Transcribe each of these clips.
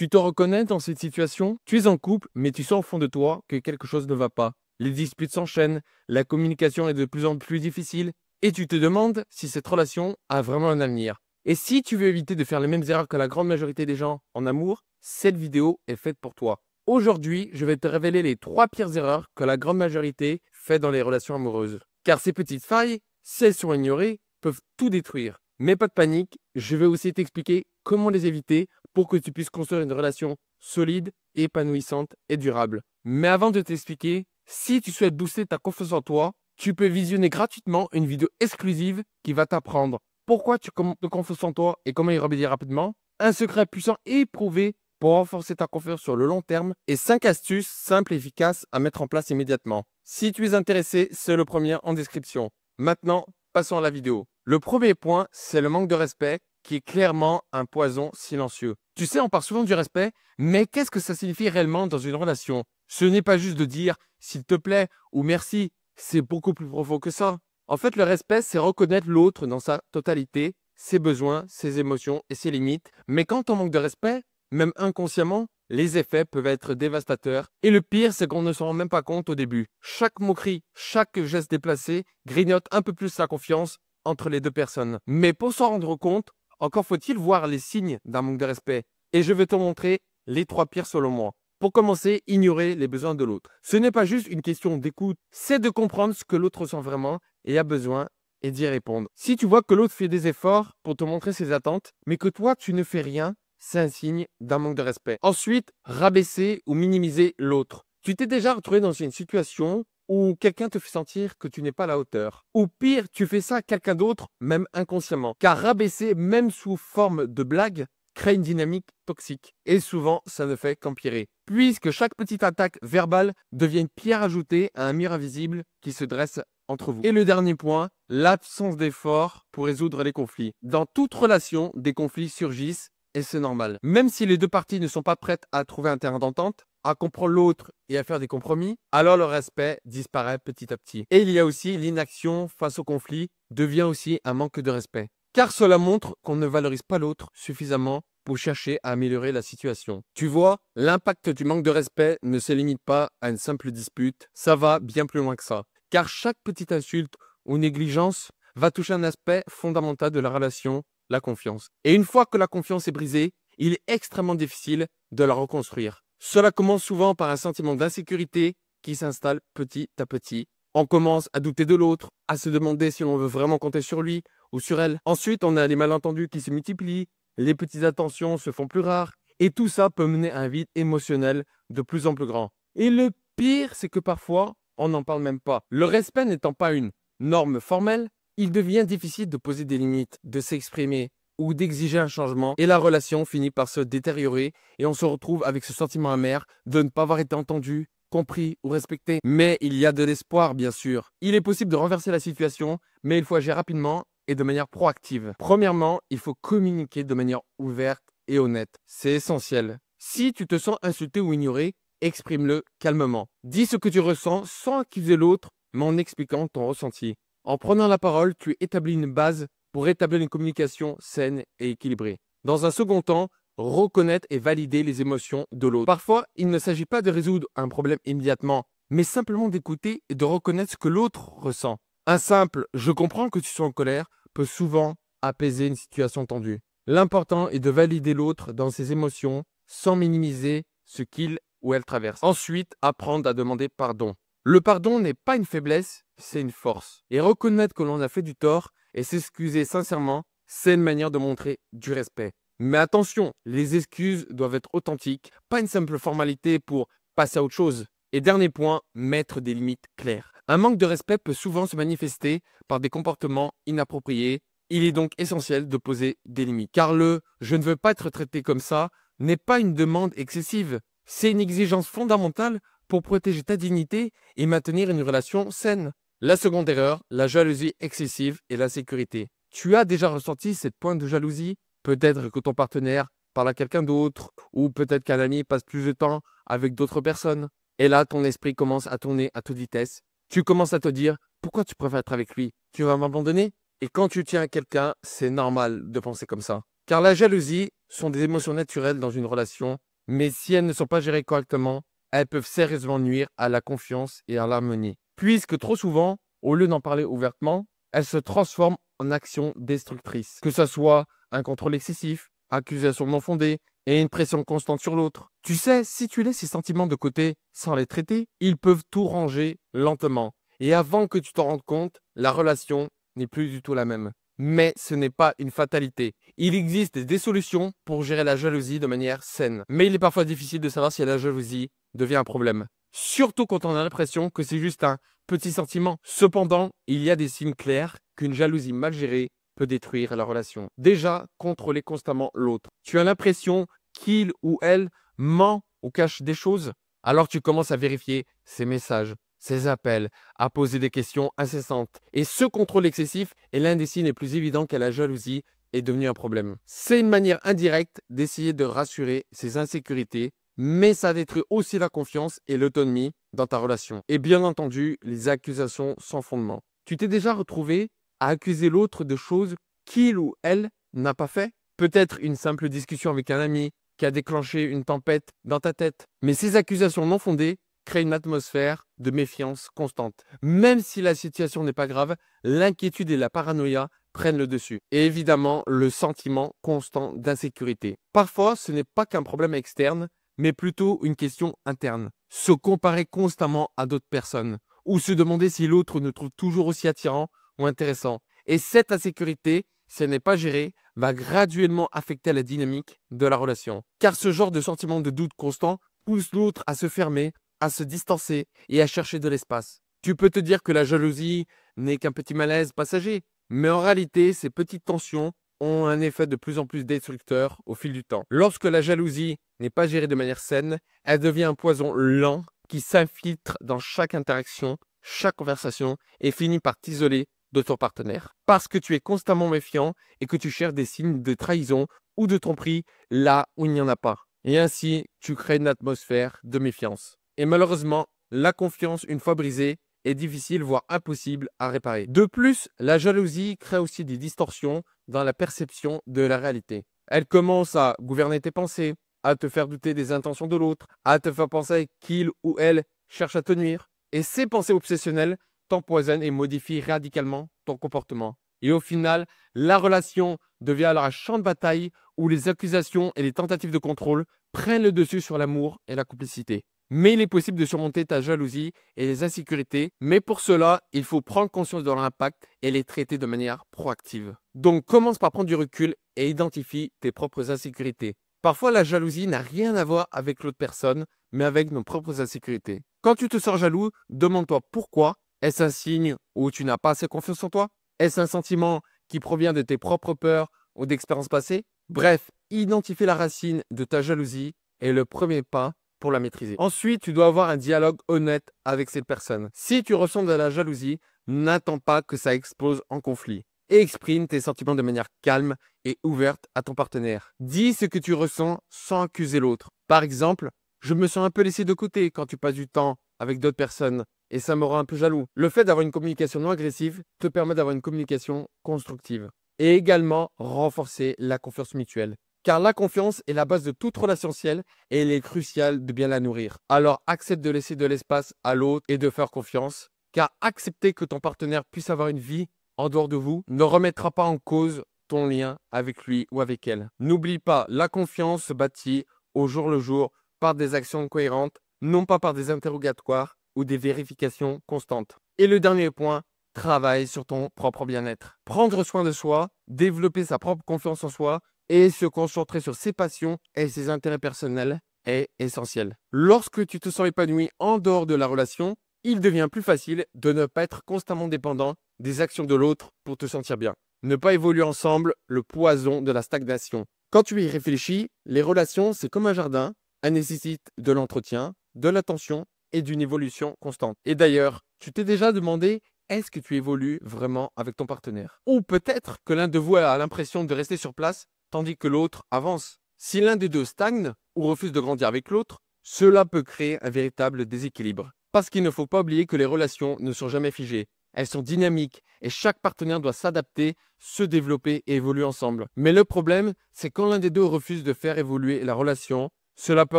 Tu te reconnais dans cette situation? Tu es en couple, mais tu sens au fond de toi que quelque chose ne va pas. Les disputes s'enchaînent, la communication est de plus en plus difficile, et tu te demandes si cette relation a vraiment un avenir. Et si tu veux éviter de faire les mêmes erreurs que la grande majorité des gens en amour, cette vidéo est faite pour toi. Aujourd'hui, je vais te révéler les 3 pires erreurs que la grande majorité fait dans les relations amoureuses. Car ces petites failles, si elles sont ignorées, peuvent tout détruire. Mais pas de panique, je vais aussi t'expliquer comment les éviter pour que tu puisses construire une relation solide, épanouissante et durable. Mais avant de t'expliquer, si tu souhaites booster ta confiance en toi, tu peux visionner gratuitement une vidéo exclusive qui va t'apprendre pourquoi tu manques de confiance en toi et comment y remédier rapidement, un secret puissant et éprouvé pour renforcer ta confiance sur le long terme et 5 astuces simples et efficaces à mettre en place immédiatement. Si tu es intéressé, c'est le premier en description. Maintenant, passons à la vidéo. Le premier point, c'est le manque de respect qui est clairement un poison silencieux. Tu sais, on parle souvent du respect, mais qu'est-ce que ça signifie réellement dans une relation? Ce n'est pas juste de dire « s'il te plaît » ou « merci », c'est beaucoup plus profond que ça. En fait, le respect, c'est reconnaître l'autre dans sa totalité, ses besoins, ses émotions et ses limites. Mais quand on manque de respect, même inconsciemment, les effets peuvent être dévastateurs. Et le pire, c'est qu'on ne s'en rend même pas compte au début. Chaque moquerie, chaque geste déplacé grignote un peu plus la confiance entre les deux personnes. Mais pour s'en rendre compte, encore faut-il voir les signes d'un manque de respect. Et je vais te montrer les 3 pires selon moi. Pour commencer, ignorer les besoins de l'autre. Ce n'est pas juste une question d'écoute, c'est de comprendre ce que l'autre ressent vraiment et a besoin et d'y répondre. Si tu vois que l'autre fait des efforts pour te montrer ses attentes, mais que toi tu ne fais rien, c'est un signe d'un manque de respect. Ensuite, rabaisser ou minimiser l'autre. Tu t'es déjà retrouvé dans une situation où quelqu'un te fait sentir que tu n'es pas à la hauteur. Ou pire, tu fais ça à quelqu'un d'autre, même inconsciemment. Car rabaisser, même sous forme de blague, crée une dynamique toxique. Et souvent, ça ne fait qu'empirer. Puisque chaque petite attaque verbale devient une pierre ajoutée à un mur invisible qui se dresse entre vous. Et le dernier point, l'absence d'effort pour résoudre les conflits. Dans toute relation, des conflits surgissent et c'est normal. Même si les deux parties ne sont pas prêtes à trouver un terrain d'entente, à comprendre l'autre et à faire des compromis, alors le respect disparaît petit à petit. Et il y a aussi l'inaction face au conflit devient aussi un manque de respect. Car cela montre qu'on ne valorise pas l'autre suffisamment pour chercher à améliorer la situation. Tu vois, l'impact du manque de respect ne se limite pas à une simple dispute, ça va bien plus loin que ça. Car chaque petite insulte ou négligence va toucher un aspect fondamental de la relation, la confiance. Et une fois que la confiance est brisée, il est extrêmement difficile de la reconstruire. Cela commence souvent par un sentiment d'insécurité qui s'installe petit à petit. On commence à douter de l'autre, à se demander si l'on veut vraiment compter sur lui ou sur elle. Ensuite, on a les malentendus qui se multiplient, les petites attentions se font plus rares, et tout ça peut mener à un vide émotionnel de plus en plus grand. Et le pire, c'est que parfois, on n'en parle même pas. Le respect n'étant pas une norme formelle, il devient difficile de poser des limites, de s'exprimer ou d'exiger un changement, et la relation finit par se détériorer, et on se retrouve avec ce sentiment amer de ne pas avoir été entendu, compris ou respecté. Mais il y a de l'espoir, bien sûr. Il est possible de renverser la situation, mais il faut agir rapidement et de manière proactive. Premièrement, il faut communiquer de manière ouverte et honnête. C'est essentiel. Si tu te sens insulté ou ignoré, exprime-le calmement. Dis ce que tu ressens sans accuser l'autre, mais en expliquant ton ressenti. En prenant la parole, tu établis une base pour établir une communication saine et équilibrée. Dans un second temps, reconnaître et valider les émotions de l'autre. Parfois, il ne s'agit pas de résoudre un problème immédiatement, mais simplement d'écouter et de reconnaître ce que l'autre ressent. Un simple « je comprends que tu sois en colère » peut souvent apaiser une situation tendue. L'important est de valider l'autre dans ses émotions sans minimiser ce qu'il ou elle traverse. Ensuite, apprendre à demander pardon. Le pardon n'est pas une faiblesse, c'est une force. Et reconnaître que l'on a fait du tort et s'excuser sincèrement, c'est une manière de montrer du respect. Mais attention, les excuses doivent être authentiques, pas une simple formalité pour passer à autre chose. Et dernier point, mettre des limites claires. Un manque de respect peut souvent se manifester par des comportements inappropriés. Il est donc essentiel de poser des limites. Car le « je ne veux pas être traité comme ça » n'est pas une demande excessive. C'est une exigence fondamentale pour protéger ta dignité et maintenir une relation saine. La seconde erreur, la jalousie excessive et l'insécurité. Tu as déjà ressenti cette pointe de jalousie? Peut-être que ton partenaire parle à quelqu'un d'autre, ou peut-être qu'un ami passe plus de temps avec d'autres personnes. Et là, ton esprit commence à tourner à toute vitesse. Tu commences à te dire, pourquoi tu préfères être avec lui? Tu vas m'abandonner? Et quand tu tiens à quelqu'un, c'est normal de penser comme ça. Car la jalousie sont des émotions naturelles dans une relation, Mais si elles ne sont pas gérées correctement, elles peuvent sérieusement nuire à la confiance et à l'harmonie. Puisque trop souvent, au lieu d'en parler ouvertement, elles se transforment en actions destructrices. Que ce soit un contrôle excessif, accusations non fondées et une pression constante sur l'autre. Tu sais, si tu laisses ces sentiments de côté sans les traiter, ils peuvent tout ranger lentement. Et avant que tu t'en rendes compte, la relation n'est plus du tout la même. Mais ce n'est pas une fatalité. Il existe des solutions pour gérer la jalousie de manière saine. Mais il est parfois difficile de savoir si la jalousie devient un problème. Surtout quand on a l'impression que c'est juste un petit sentiment. Cependant, il y a des signes clairs qu'une jalousie mal gérée peut détruire la relation. Déjà, contrôler constamment l'autre. Tu as l'impression qu'il ou elle ment ou cache des choses. Alors tu commences à vérifier ses messages, ses appels, à poser des questions incessantes. Et ce contrôle excessif est l'un des signes les plus évidents que la jalousie est devenue un problème. C'est une manière indirecte d'essayer de rassurer ses insécurités, mais ça détruit aussi la confiance et l'autonomie dans ta relation. Et bien entendu, les accusations sans fondement. Tu t'es déjà retrouvé à accuser l'autre de choses qu'il ou elle n'a pas fait? Peut-être une simple discussion avec un ami qui a déclenché une tempête dans ta tête. Mais ces accusations non fondées créent une atmosphère de méfiance constante. Même si la situation n'est pas grave, l'inquiétude et la paranoïa prennent le dessus. Et évidemment, le sentiment constant d'insécurité. Parfois, ce n'est pas qu'un problème externe, mais plutôt une question interne. Se comparer constamment à d'autres personnes, ou se demander si l'autre nous trouve toujours aussi attirant ou intéressant. Et cette insécurité, si elle n'est pas gérée, va graduellement affecter la dynamique de la relation. Car ce genre de sentiment de doute constant pousse l'autre à se fermer, à se distancer et à chercher de l'espace. Tu peux te dire que la jalousie n'est qu'un petit malaise passager, mais en réalité, ces petites tensions ont un effet de plus en plus destructeur au fil du temps. Lorsque la jalousie n'est pas gérée de manière saine, elle devient un poison lent qui s'infiltre dans chaque interaction, chaque conversation et finit par t'isoler de ton partenaire. Parce que tu es constamment méfiant et que tu cherches des signes de trahison ou de tromperie là où il n'y en a pas. Et ainsi, tu crées une atmosphère de méfiance. Et malheureusement, la confiance, une fois brisée, est difficile, voire impossible à réparer. De plus, la jalousie crée aussi des distorsions dans la perception de la réalité. Elle commence à gouverner tes pensées, à te faire douter des intentions de l'autre, à te faire penser qu'il ou elle cherche à te nuire. Et ces pensées obsessionnelles t'empoisonnent et modifient radicalement ton comportement. Et au final, la relation devient alors un champ de bataille où les accusations et les tentatives de contrôle prennent le dessus sur l'amour et la complicité. Mais il est possible de surmonter ta jalousie et les insécurités, mais pour cela, il faut prendre conscience de leur impact et les traiter de manière proactive. Donc commence par prendre du recul et identifie tes propres insécurités. Parfois, la jalousie n'a rien à voir avec l'autre personne, mais avec nos propres insécurités. Quand tu te sens jaloux, demande-toi pourquoi. Est-ce un signe où tu n'as pas assez confiance en toi? Est-ce un sentiment qui provient de tes propres peurs ou d'expériences passées? Bref, identifier la racine de ta jalousie est le premier pas pour la maîtriser. Ensuite, tu dois avoir un dialogue honnête avec cette personne. Si tu ressens de la jalousie, n'attends pas que ça explose en conflit. Et exprime tes sentiments de manière calme et ouverte à ton partenaire. Dis ce que tu ressens sans accuser l'autre. Par exemple, je me sens un peu laissé de côté quand tu passes du temps avec d'autres personnes et ça me rend un peu jaloux. Le fait d'avoir une communication non agressive te permet d'avoir une communication constructive. Et également renforcer la confiance mutuelle. Car la confiance est la base de toute relation sociale et il est crucial de bien la nourrir. Alors accepte de laisser de l'espace à l'autre et de faire confiance. Car accepter que ton partenaire puisse avoir une vie en dehors de vous ne remettra pas en cause ton lien avec lui ou avec elle. N'oublie pas, la confiance se bâtit au jour le jour par des actions cohérentes, non pas par des interrogatoires ou des vérifications constantes. Et le dernier point, travaille sur ton propre bien-être. Prendre soin de soi, développer sa propre confiance en soi et se concentrer sur ses passions et ses intérêts personnels est essentiel. Lorsque tu te sens épanoui en dehors de la relation, il devient plus facile de ne pas être constamment dépendant des actions de l'autre pour te sentir bien. Ne pas évoluer ensemble, le poison de la stagnation. Quand tu y réfléchis, les relations, c'est comme un jardin. Elles nécessitent de l'entretien, de l'attention et d'une évolution constante. Et d'ailleurs, tu t'es déjà demandé, est-ce que tu évolues vraiment avec ton partenaire? Ou peut-être que l'un de vous a l'impression de rester sur place tandis que l'autre avance. Si l'un des deux stagne ou refuse de grandir avec l'autre, cela peut créer un véritable déséquilibre. Parce qu'il ne faut pas oublier que les relations ne sont jamais figées. Elles sont dynamiques et chaque partenaire doit s'adapter, se développer et évoluer ensemble. Mais le problème, c'est quand l'un des deux refuse de faire évoluer la relation, Cela peut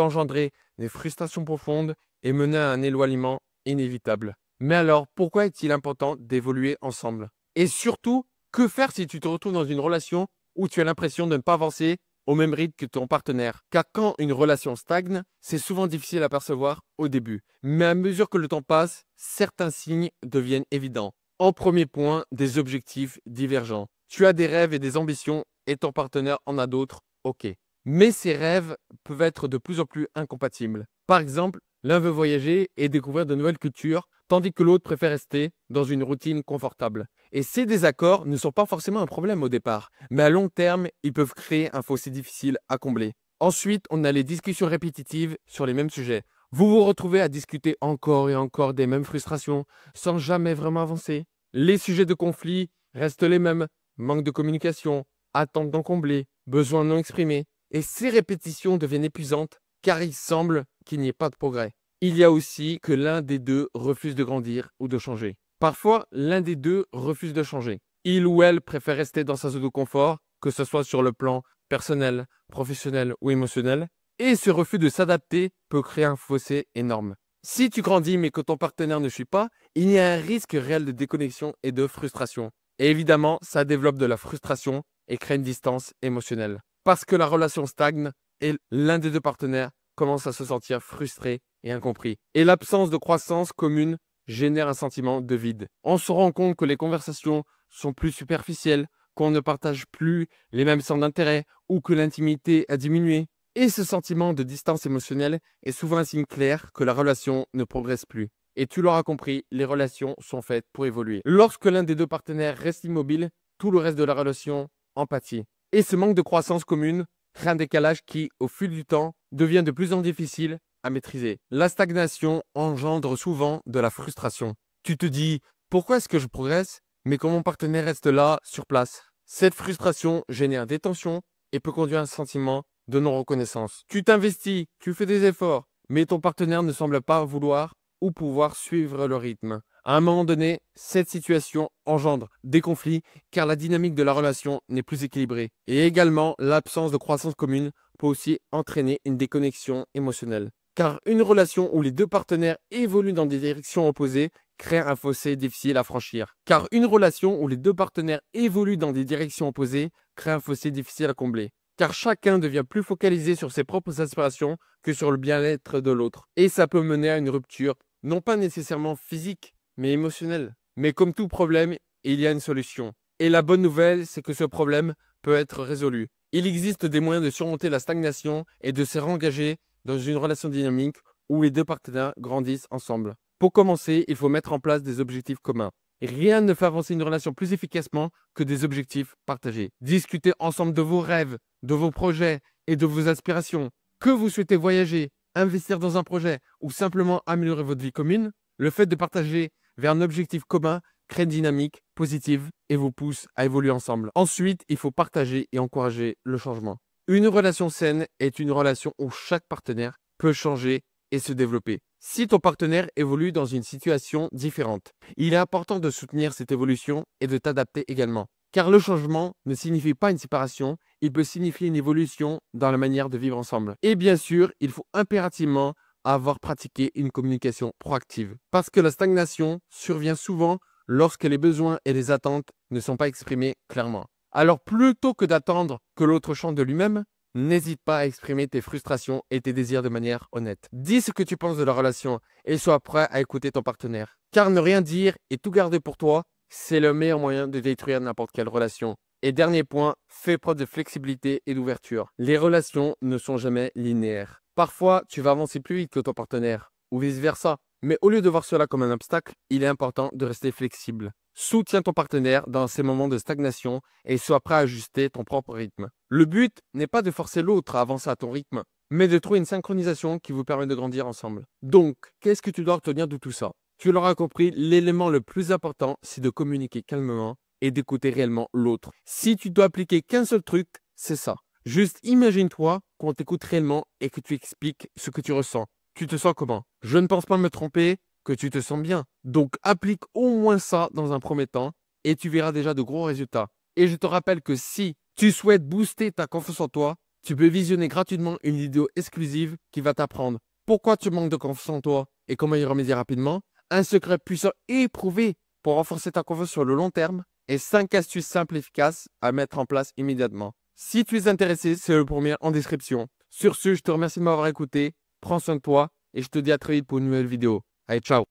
engendrer des frustrations profondes et mener à un éloignement inévitable. Mais alors, pourquoi est-il important d'évoluer ensemble? Et surtout, que faire si tu te retrouves dans une relation où tu as l'impression de ne pas avancer au même rythme que ton partenaire? Car quand une relation stagne, c'est souvent difficile à percevoir au début. Mais à mesure que le temps passe, certains signes deviennent évidents. En premier point, des objectifs divergents. Tu as des rêves et des ambitions et ton partenaire en a d'autres, ok. Mais ces rêves peuvent être de plus en plus incompatibles. Par exemple, l'un veut voyager et découvrir de nouvelles cultures, tandis que l'autre préfère rester dans une routine confortable. Et ces désaccords ne sont pas forcément un problème au départ, mais à long terme, ils peuvent créer un fossé difficile à combler. Ensuite, on a les discussions répétitives sur les mêmes sujets. Vous vous retrouvez à discuter encore et encore des mêmes frustrations, sans jamais vraiment avancer. Les sujets de conflit restent les mêmes. Manque de communication, attente non comblée, besoin non exprimés. Et ces répétitions deviennent épuisantes car il semble qu'il n'y ait pas de progrès. Il y a aussi que l'un des deux refuse de grandir ou de changer. Parfois, l'un des deux refuse de changer. Il ou elle préfère rester dans sa zone de confort, que ce soit sur le plan personnel, professionnel ou émotionnel. Et ce refus de s'adapter peut créer un fossé énorme. Si tu grandis mais que ton partenaire ne suit pas, il y a un risque réel de déconnexion et de frustration. Et évidemment, ça développe de la frustration et crée une distance émotionnelle. Parce que la relation stagne et l'un des deux partenaires commence à se sentir frustré et incompris. Et l'absence de croissance commune génère un sentiment de vide. On se rend compte que les conversations sont plus superficielles, qu'on ne partage plus les mêmes centres d'intérêt ou que l'intimité a diminué. Et ce sentiment de distance émotionnelle est souvent un signe clair que la relation ne progresse plus. Et tu l'auras compris, les relations sont faites pour évoluer. Lorsque l'un des deux partenaires reste immobile, tout le reste de la relation en pâtit. Et ce manque de croissance commune crée un décalage qui, au fil du temps, devient de plus en plus difficile à maîtriser. La stagnation engendre souvent de la frustration. Tu te dis, pourquoi est-ce que je progresse, mais quand mon partenaire reste là, sur place? Cette frustration génère des tensions et peut conduire à un sentiment de non-reconnaissance. Tu t'investis, tu fais des efforts, mais ton partenaire ne semble pas vouloir ou pouvoir suivre le rythme. À un moment donné, cette situation engendre des conflits car la dynamique de la relation n'est plus équilibrée. Et également, l'absence de croissance commune peut aussi entraîner une déconnexion émotionnelle. Car une relation où les deux partenaires évoluent dans des directions opposées crée un fossé difficile à franchir. Car une relation où les deux partenaires évoluent dans des directions opposées crée un fossé difficile à combler. Car chacun devient plus focalisé sur ses propres aspirations que sur le bien-être de l'autre. Et ça peut mener à une rupture, non pas nécessairement physique, mais émotionnelle. Mais comme tout problème, il y a une solution. Et la bonne nouvelle, c'est que ce problème peut être résolu. Il existe des moyens de surmonter la stagnation et de se réengager dans une relation dynamique où les deux partenaires grandissent ensemble. Pour commencer, il faut mettre en place des objectifs communs. Rien ne fait avancer une relation plus efficacement que des objectifs partagés. Discutez ensemble de vos rêves, de vos projets et de vos aspirations. Que vous souhaitez voyager, investir dans un projet ou simplement améliorer votre vie commune, le fait de partager vers un objectif commun crée une dynamique positive et vous pousse à évoluer ensemble. Ensuite, il faut partager et encourager le changement. Une relation saine est une relation où chaque partenaire peut changer et se développer. Si ton partenaire évolue dans une situation différente, il est important de soutenir cette évolution et de t'adapter également. Car le changement ne signifie pas une séparation, il peut signifier une évolution dans la manière de vivre ensemble. Et bien sûr, il faut impérativement avoir pratiqué une communication proactive. Parce que la stagnation survient souvent lorsque les besoins et les attentes ne sont pas exprimés clairement. Alors plutôt que d'attendre que l'autre chante de lui-même, n'hésite pas à exprimer tes frustrations et tes désirs de manière honnête. Dis ce que tu penses de la relation et sois prêt à écouter ton partenaire. Car ne rien dire et tout garder pour toi, c'est le meilleur moyen de détruire n'importe quelle relation. Et dernier point, fais preuve de flexibilité et d'ouverture. Les relations ne sont jamais linéaires. Parfois, tu vas avancer plus vite que ton partenaire, ou vice-versa. Mais au lieu de voir cela comme un obstacle, il est important de rester flexible. Soutiens ton partenaire dans ces moments de stagnation et sois prêt à ajuster ton propre rythme. Le but n'est pas de forcer l'autre à avancer à ton rythme, mais de trouver une synchronisation qui vous permet de grandir ensemble. Donc, qu'est-ce que tu dois retenir de tout ça? Tu l'auras compris, l'élément le plus important, c'est de communiquer calmement et d'écouter réellement l'autre. Si tu dois appliquer qu'un seul truc, c'est ça. Juste imagine-toi qu'on t'écoute réellement et que tu expliques ce que tu ressens. Tu te sens comment? Je ne pense pas me tromper, que tu te sens bien. Donc applique au moins ça dans un premier temps et tu verras déjà de gros résultats. Et je te rappelle que si tu souhaites booster ta confiance en toi, Tu peux visionner gratuitement une vidéo exclusive qui va t'apprendre pourquoi tu manques de confiance en toi et comment y remédier rapidement, un secret puissant et éprouvé pour renforcer ta confiance sur le long terme et 5 astuces simples et efficaces à mettre en place immédiatement. Si tu es intéressé, c'est le premier en description. Sur ce, je te remercie de m'avoir écouté, prends soin de toi et je te dis à très vite pour une nouvelle vidéo. Allez, ciao!